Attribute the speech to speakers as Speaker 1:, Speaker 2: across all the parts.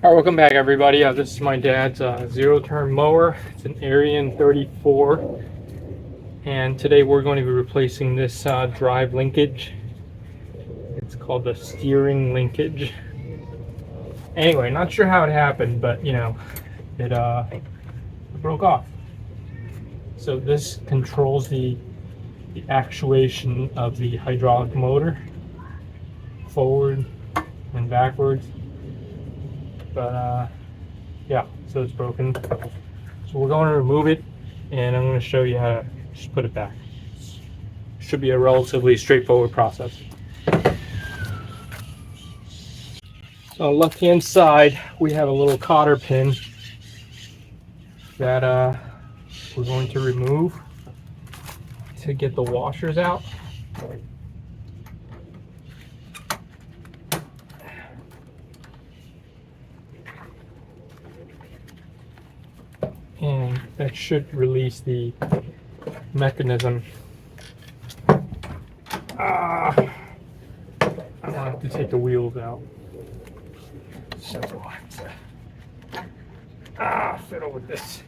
Speaker 1: All right, welcome back, everybody. This is my dad's zero-turn mower. It's an Arian 34, and today we're going to be replacing this drive linkage. It's called the steering linkage. Anyway, not sure how it happened, but it broke off. So this controls the actuation of the hydraulic motor, forward and backwards. But yeah, so it's broken. So we're going to remove it, and I'm going to show you how to just put it back. Should be a relatively straightforward process. So on the left hand side, we have a little cotter pin that we're going to remove to get the washers out. And that should release the mechanism. I don't have to take the wheels out. So fiddle with this.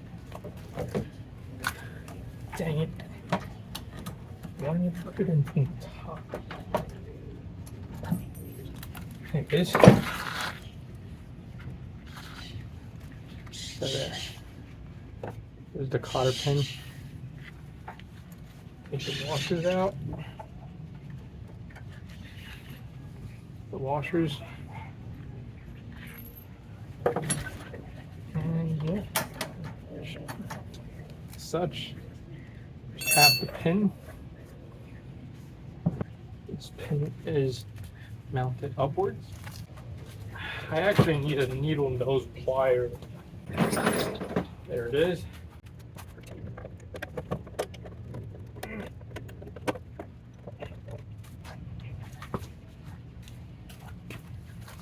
Speaker 1: Dang it. Why don't you put it in from the top? There it is. So there. There's the cotter pin. Take the washers out. The washers. And yeah, such. Tap the pin. This pin is mounted upwards. I actually need a needle nose plier. There it is.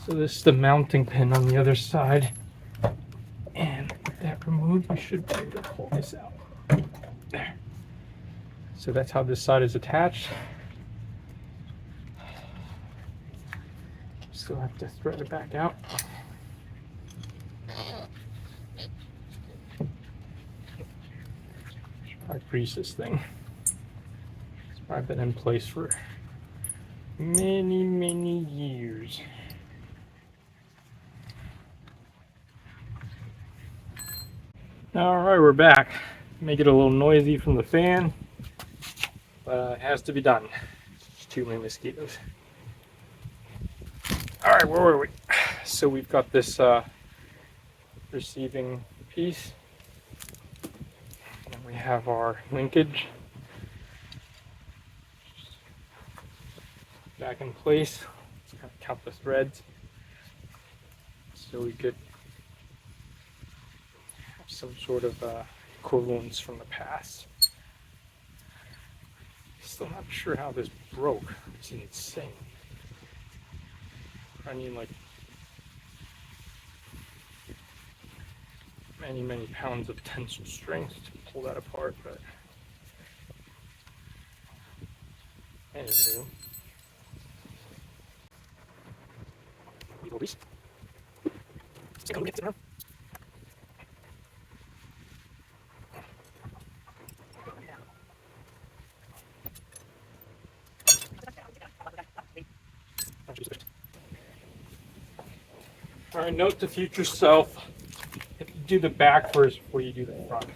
Speaker 1: So this is the mounting pin on the other side. And with that removed, you should be able to pull this out. There. So that's how this side is attached. Still have to thread it back out. I grease this thing. It's probably been in place for many years. All right, we're back. Make it a little noisy from the fan, but it has to be done. There's too many mosquitoes. All right, where were we? So we've got this receiving piece, and we have our linkage back in place. Let's kind of count the threads so we could have some sort of equivalence from the past. Still not sure how this broke. It's insane. I need like many pounds of tensile strength to pull that apart, but anywho. Let's take a look at it. All right, note to future self, if you do the back first before you do the front.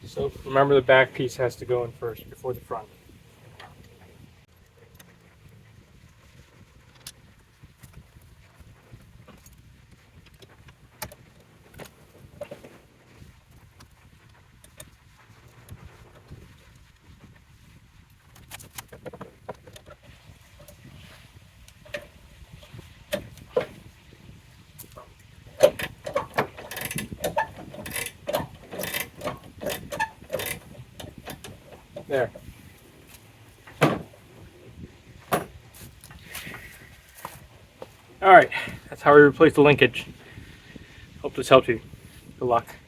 Speaker 1: So remember, the back piece has to go in first before the front. There. All right, that's how we replace the linkage. Hope this helped you. Good luck.